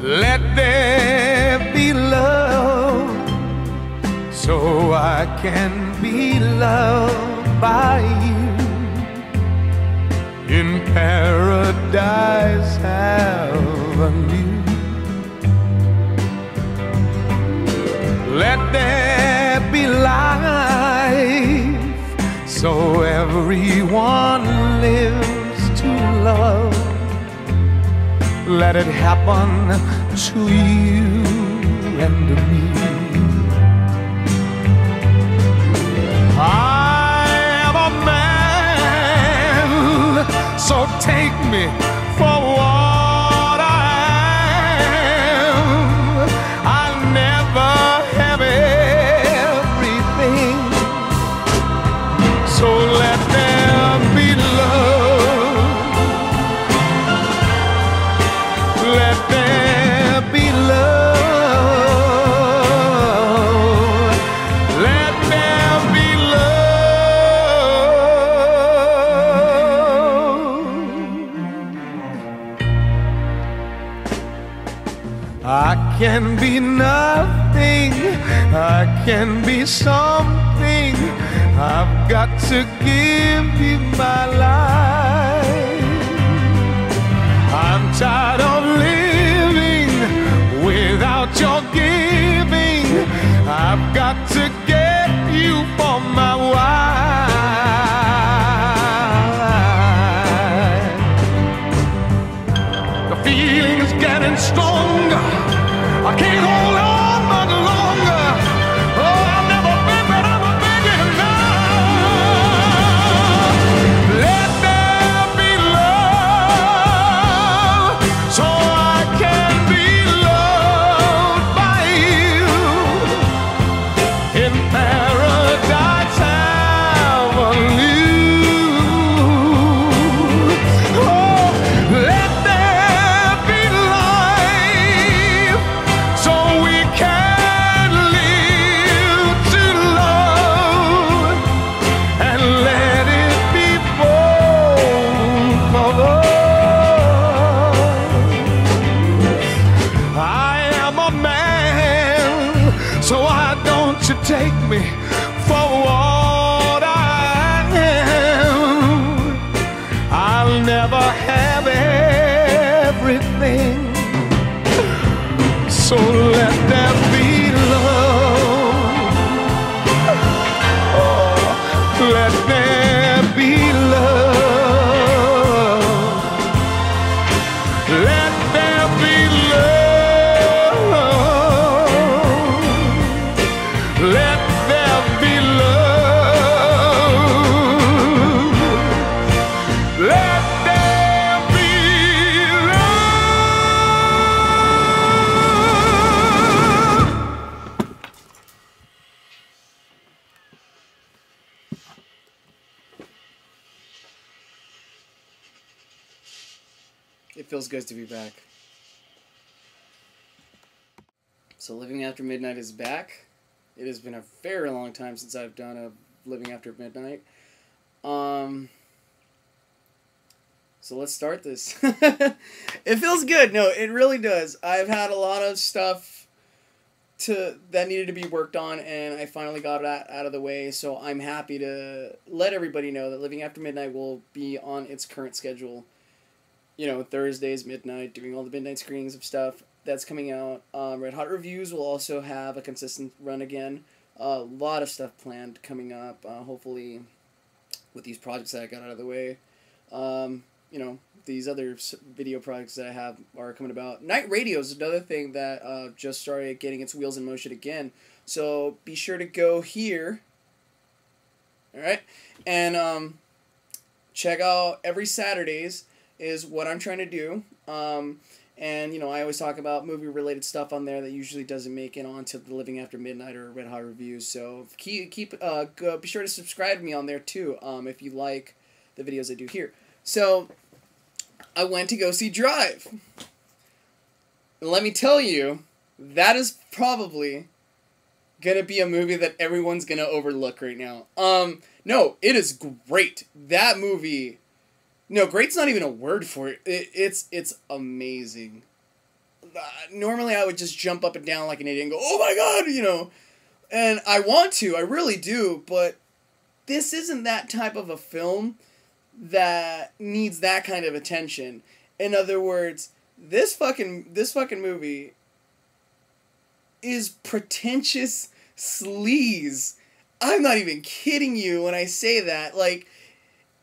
Let there be love, so I can be loved by you in Paradise Avenue. Let there be life, so everyone lives to love. Let it happen to you and me. I am a man, so take me for what I am. I'll never have everything, so let there be love. Let there be love. Let there be love. I can be nothing, I can be something. I've got to give you my life. I'm tired of living without your giving. I've got to get you for my wife. The feeling's getting stronger, I can't hold on much longer. Oh, I've never been, but I'm a begging now. Let there be love, so I can be loved by you in Paradise Avenue. Oh, let there be life, so we can live to love, and let it be both of us. I am a man, so why don't you take me for what I am? I'll never have everything, so let there be love. Oh, let there be love. Let there be love. Let there be love. Let there be love. It feels good to be back. So Living After Midnight is back. It has been a very long time since I've done a Living After Midnight. So let's start this. It feels good. No, it really does. I've had a lot of stuff that needed to be worked on, and I finally got that out of the way. So I'm happy to let everybody know that Living After Midnight will be on its current schedule. You know, Thursdays, midnight, doing all the midnight screenings of stuff that's coming out. Red Hot Reviews will also have a consistent run again. A lot of stuff planned coming up, hopefully with these projects that I got out of the way. You know, these other video projects that I have are coming about. Night Radio is another thing that just started getting its wheels in motion again. So be sure to go here. Alright? And check out every Saturdays is what I'm trying to do. And, you know, I always talk about movie-related stuff on there that usually doesn't make it onto the Living After Midnight or Red Hot Reviews. So be sure to subscribe to me on there, too, if you like the videos I do here. So I went to go see Drive. And let me tell you, that is probably going to be a movie that everyone's going to overlook right now. No, it is great. That movie No, great's not even a word for it. It's amazing. Normally, I would just jump up and down like an idiot and go, "Oh my god," and I want to, I really do, but this isn't that type of a film that needs that kind of attention. In other words, this fucking movie is pretentious sleaze. I'm not even kidding you when I say that. Like,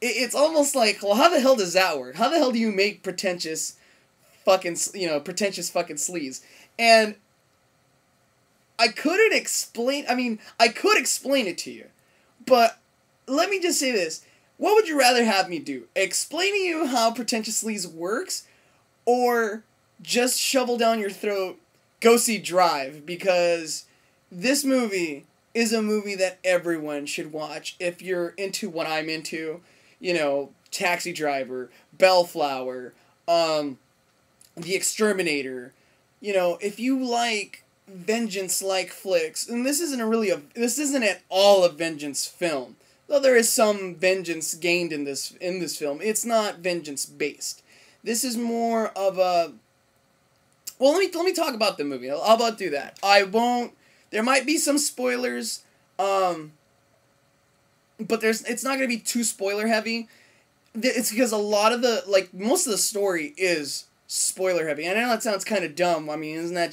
it's almost like, well, how the hell does that work? How the hell do you make pretentious fucking sleaze? And I couldn't explain, I could explain it to you, but let me just say this. What would you rather have me do? Explain to you how pretentious sleaze works, or just shovel down your throat, go see Drive? Because this movie is a movie that everyone should watch if you're into what I'm into. Taxi Driver, Bellflower, The Exterminator. If you like vengeance-like flicks, and this isn't at all a vengeance film. Though there is some vengeance gained in this film, it's not vengeance based. This is more of a. Well, let me talk about the movie. How about do that? I won't. There might be some spoilers, but it's not going to be too spoiler heavy. It's because a lot of most of the story is spoiler heavy. And I know that sounds kind of dumb. Isn't that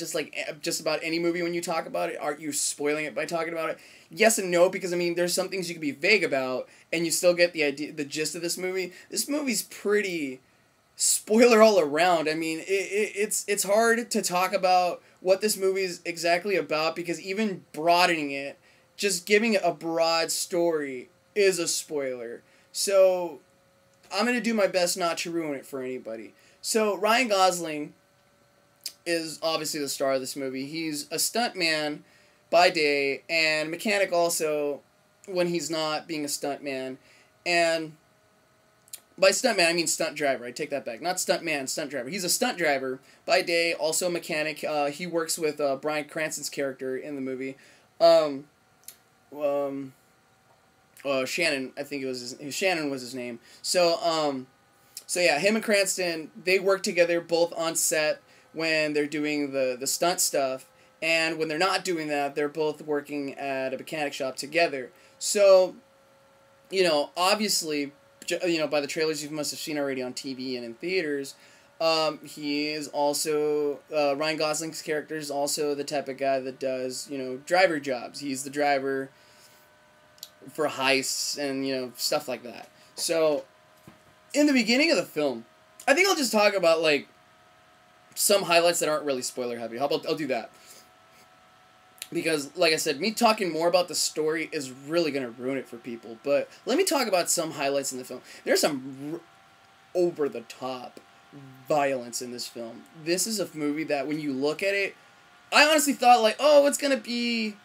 just about any movie when you talk about it? Aren't you spoiling it by talking about it? Yes and no, because there's some things you can be vague about, and you still get the idea, the gist of this movie. This movie's pretty spoiler all around. It's hard to talk about what this movie is exactly about, because even broadening it, just giving it a broad story, is a spoiler. So I'm going to do my best not to ruin it for anybody. So Ryan Gosling is obviously the star of this movie. He's a stuntman by day and mechanic also when he's not being a stuntman. And by stuntman, I mean stunt driver. I take that back. Not stuntman, stunt driver. He's a stunt driver by day, also a mechanic. He works with Bryan Cranston's character in the movie. Shannon, I think Shannon was his name. So yeah, him and Cranston, they work together both on set when they're doing the stunt stuff, and when they're not doing that, they're both working at a mechanic shop together. So, obviously, by the trailers you must have seen already on TV and in theaters, he is also, Ryan Gosling's character is also the type of guy that does, driver jobs. He's the driver for heists and, stuff like that. So, in the beginning of the film, I think I'll just talk about, some highlights that aren't really spoiler heavy. How about I'll do that? Because, like I said, me talking more about the story is really going to ruin it for people. But let me talk about some highlights in the film. There's some over-the-top violence in this film. This is a movie that, when you look at it, I honestly thought, it's going to be...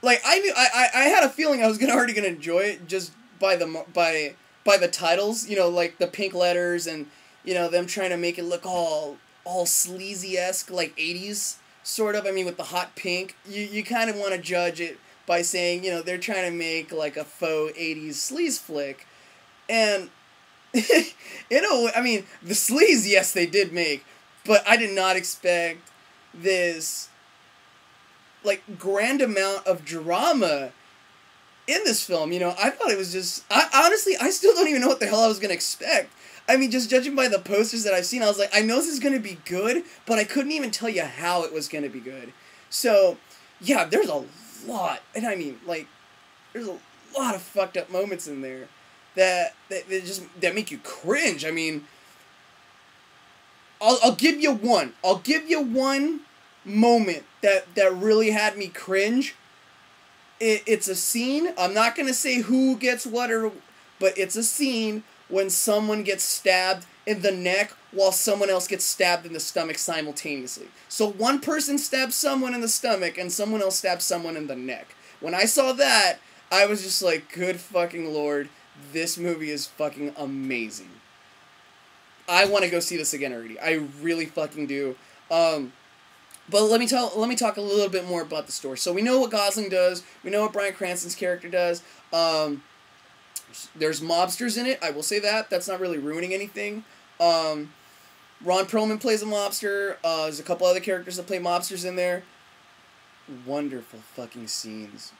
I had a feeling I was already going to enjoy it just by the titles, the pink letters and, them trying to make it look all sleazy-esque, 80s, sort of. With the hot pink. You kind of want to judge it by saying, they're trying to make, a faux 80s sleaze flick. And, the sleaze, yes, they did make, but I did not expect this, grand amount of drama in this film. I thought it was just... honestly, I still don't even know what the hell I was going to expect. Just judging by the posters that I've seen, I was like, I know this is going to be good, but I couldn't even tell you how it was going to be good. So, yeah, there's a lot. And there's a lot of fucked up moments in there that make you cringe. I'll give you one. I'll give you one moment that really had me cringe. It's a scene. I'm not going to say who gets what, but it's a scene when someone gets stabbed in the neck while someone else gets stabbed in the stomach simultaneously. So one person stabs someone in the stomach and someone else stabs someone in the neck. When I saw that, I was just like, good fucking lord, this movie is fucking amazing. I want to go see this again already. I really fucking do. But let me talk a little bit more about the story. So we know what Gosling does. We know what Bryan Cranston's character does. There's mobsters in it. I will say that. That's not really ruining anything. Ron Perlman plays a mobster. There's a couple other characters that play mobsters in there. Wonderful fucking scenes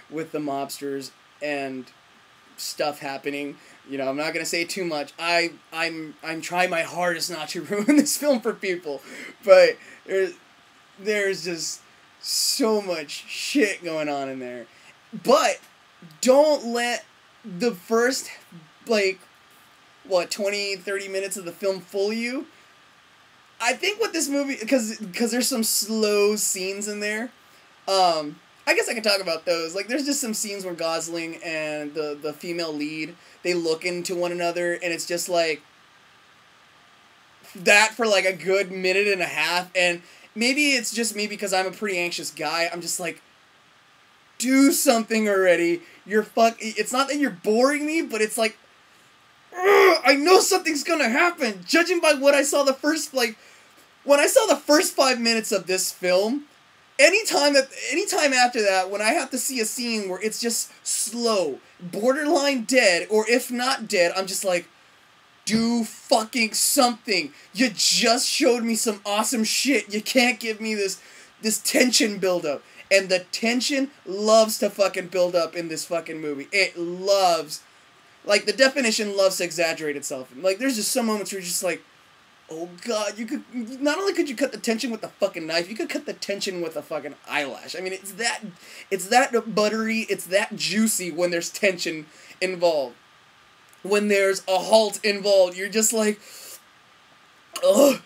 with the mobsters and stuff happening. You know, I'm not gonna say too much. I'm trying my hardest not to ruin this film for people, but there's just so much shit going on in there. But don't let the first, like, 20-30 minutes of the film fool you. I think what this movie, because there's some slow scenes in there, I guess I can talk about those. Like, there's just some scenes where Gosling and the female lead, they look into one another, and it's just like that for like a good minute and a half, and maybe it's just me because I'm a pretty anxious guy. I'm just like, do something already. It's not that you're boring me, but it's like, I know something's gonna happen. Judging by what I saw when I saw the first 5 minutes of this film, anytime after that, when I have to see a scene where it's just slow, borderline dead, or if not dead, I'm just like, do fucking something. You just showed me some awesome shit. You can't give me this tension buildup. And the tension loves to fucking build up in this fucking movie. It loves, like, the definition loves to exaggerate itself. Like, there's just some moments where you're just like, oh god, not only could you cut the tension with a fucking knife, you could cut the tension with a fucking eyelash. I mean, it's that buttery, it's that juicy when there's tension involved. When there's a halt involved, you're just like, ugh,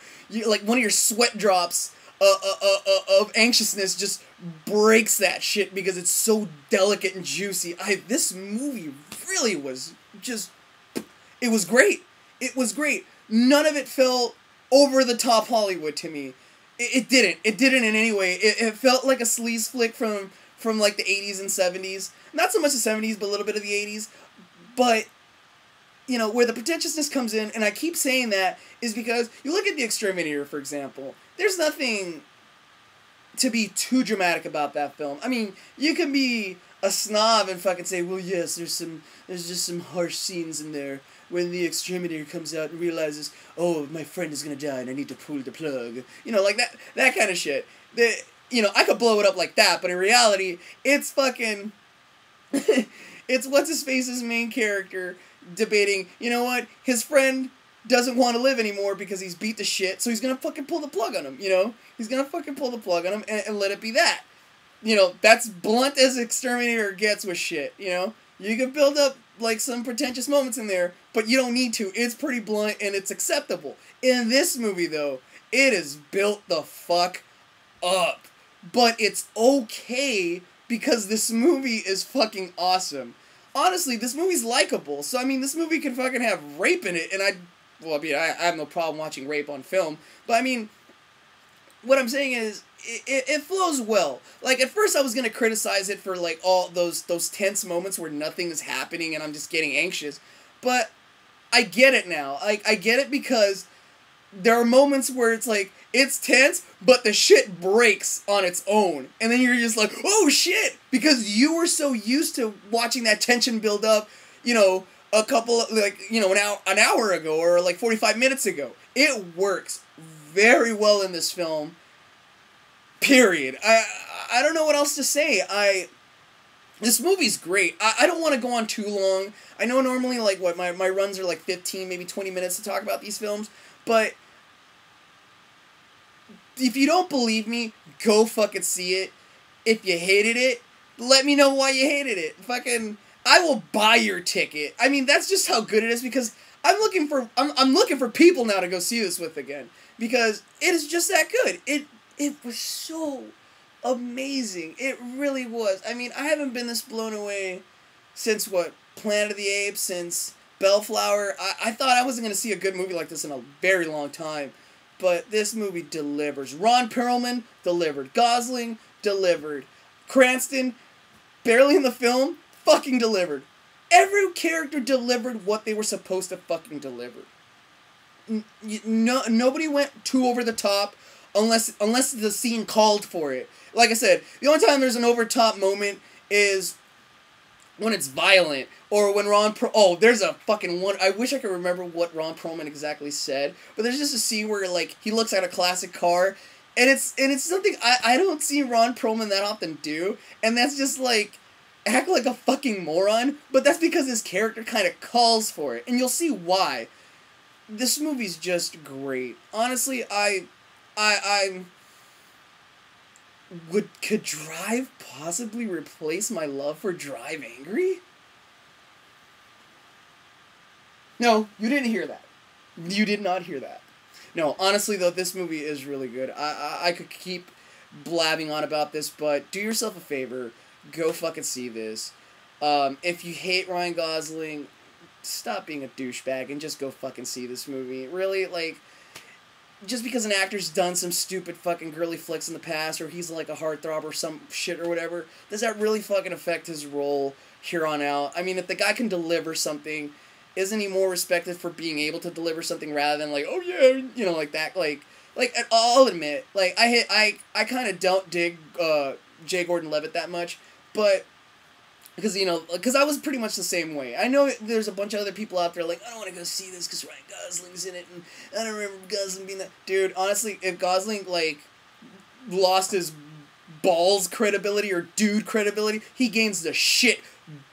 like one of your sweat drops of anxiousness just breaks that shit because it's so delicate and juicy. This movie really was just, it was great. It was great. None of it felt over the top Hollywood to me. It didn't. It didn't in any way. It felt like a sleaze flick from like the 80s and 70s. Not so much the 70s, but a little bit of the 80s. But, you know, where the pretentiousness comes in, and I keep saying that, is because you look at The Exterminator, for example. There's nothing to be too dramatic about that film. I mean, you can be a snob and fucking say, well, yes, there's just some harsh scenes in there when the exterminator comes out and realizes, oh, my friend is gonna die and I need to pull the plug. You know, like that kind of shit. You know, I could blow it up like that, but in reality, it's fucking, it's what's-his-face's main character debating, you know what, his friend doesn't want to live anymore because he's beat the shit, so he's gonna fucking pull the plug on him, you know? He's gonna fucking pull the plug on him and let it be that. You know, that's blunt as Exterminator gets with shit, you know? You can build up, like, some pretentious moments in there, but you don't need to. It's pretty blunt and it's acceptable. In this movie, though, it is built the fuck up. But it's okay because this movie is fucking awesome. Honestly, this movie's likable. So, I mean, this movie can fucking have rape in it, and I have no problem watching rape on film. But, I mean, what I'm saying is, it flows well. Like, at first I was going to criticize it for, like, all those tense moments where nothing is happening and I'm just getting anxious. But I get it now. I get it because there are moments where it's like, it's tense, but the shit breaks on its own. And then you're just like, oh shit! Because you were so used to watching that tension build up, you know, an hour ago or like 45 minutes ago. It works very well in this film. Period. I don't know what else to say. This movie's great. I don't want to go on too long. I know normally, like, my runs are like 15, maybe 20 minutes to talk about these films, but if you don't believe me, go fucking see it. If you hated it, let me know why you hated it. Fucking, I will buy your ticket. I mean, that's just how good it is, because I'm looking for people now to go see this with again, because it is just that good. It was so amazing. It really was. I mean, I haven't been this blown away since, Planet of the Apes, since Bellflower. I thought I wasn't going to see a good movie like this in a very long time. But this movie delivers. Ron Perlman delivered. Gosling delivered. Cranston, barely in the film, fucking delivered. Every character delivered what they were supposed to fucking deliver. Nobody went too over the top. Unless the scene called for it. Like I said, the only time there's an over-top moment is when it's violent, or when there's a fucking one, I wish I could remember what Ron Perlman exactly said, but there's just a scene where, like, he looks at a classic car, and it's something I don't see Ron Perlman that often do, and that's just, like, act like a fucking moron, but that's because his character kind of calls for it, and you'll see why. This movie's just great. Honestly, could Drive possibly replace my love for Drive Angry? No, you didn't hear that. You did not hear that. No, honestly though, this movie is really good. I could keep blabbing on about this, but do yourself a favor. Go fucking see this. If you hate Ryan Gosling, stop being a douchebag and just go fucking see this movie. Really, like, just because an actor's done some stupid fucking girly flicks in the past, or he's like a heartthrob or some shit or whatever, does that really fucking affect his role here on out? I mean, if the guy can deliver something, isn't he more respected for being able to deliver something rather than like, oh yeah, you know, like that, like I'll admit, like, I kind of don't dig J. Gordon-Levitt that much, but because, you know, because I was pretty much the same way. I know there's a bunch of other people out there like, I don't want to go see this because Ryan Gosling's in it, and I don't remember Gosling being that. Dude, honestly, if Gosling, like, lost his balls credibility or dude credibility, he gains the shit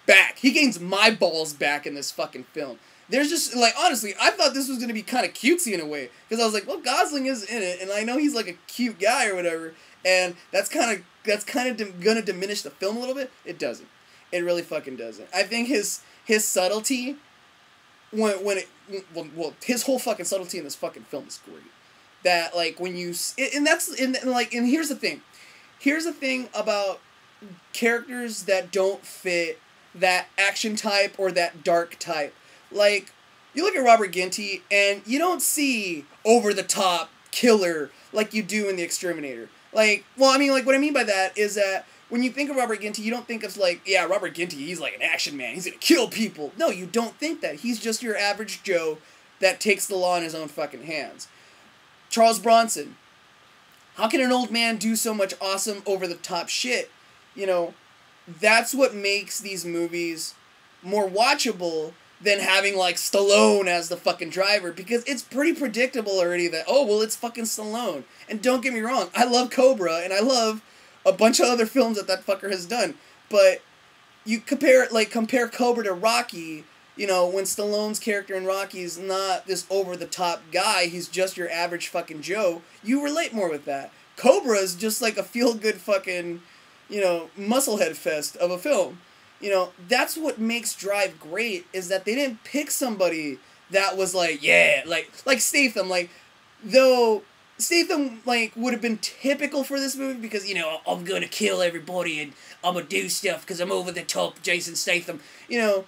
back. He gains my balls back in this fucking film. There's just, like, honestly, I thought this was going to be kind of cutesy in a way, because I was like, well, Gosling is in it, and I know he's, like, a cute guy or whatever, and that's kind of going to diminish the film a little bit. It doesn't. It really fucking doesn't. I think his subtlety, his whole fucking subtlety in this fucking film is great. That, like, when you, and here's the thing. Here's the thing about characters that don't fit that action type or that dark type. Like, you look at Robert Ginty, and you don't see over-the-top killer like you do in The Exterminator. Like, well, I mean, like, what I mean by that is that when you think of Robert Ginty, you don't think of, like, yeah, Robert Ginty, he's like an action man, he's gonna kill people. No, you don't think that. He's just your average Joe that takes the law in his own fucking hands. Charles Bronson. How can an old man do so much awesome, over-the-top shit? You know, that's what makes these movies more watchable than having, like, Stallone as the fucking driver, because it's pretty predictable already that, oh, well, it's fucking Stallone. And don't get me wrong, I love Cobra, and I love a bunch of other films that fucker has done, but you compare Cobra to Rocky, you know, when Stallone's character in Rocky is not this over-the-top guy, he's just your average fucking Joe, you relate more with that. Cobra is just like a feel-good fucking, you know, musclehead fest of a film. You know, that's what makes Drive great, is that they didn't pick somebody that was like, yeah, like Statham, like, though Statham, like, would have been typical for this movie because, you know, I'm gonna kill everybody and I'm gonna do stuff because I'm over the top, Jason Statham. You know,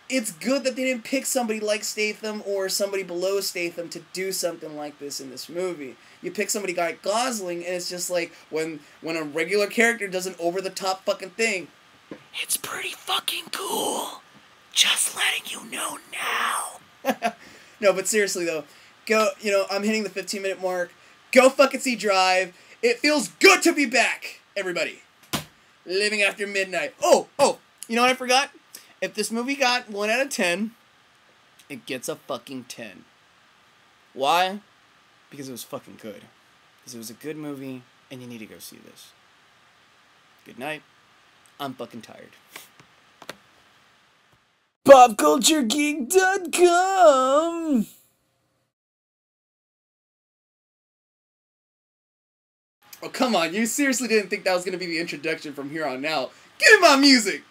it's good that they didn't pick somebody like Statham or somebody below Statham to do something like this in this movie. You pick somebody like Gosling, and it's just like, when a regular character does an over-the-top fucking thing, it's pretty fucking cool. Just letting you know now. No, but seriously, though, go, you know, I'm hitting the 15-minute mark. Go fucking see Drive. It feels good to be back, everybody. Living After Midnight. Oh, you know what I forgot? If this movie got 1 out of 10, it gets a fucking 10. Why? Because it was fucking good. Because it was a good movie, and you need to go see this. Good night. I'm fucking tired. PopCultureGeek.com. Oh, come on. You seriously didn't think that was going to be the introduction from here on out. Give me my music!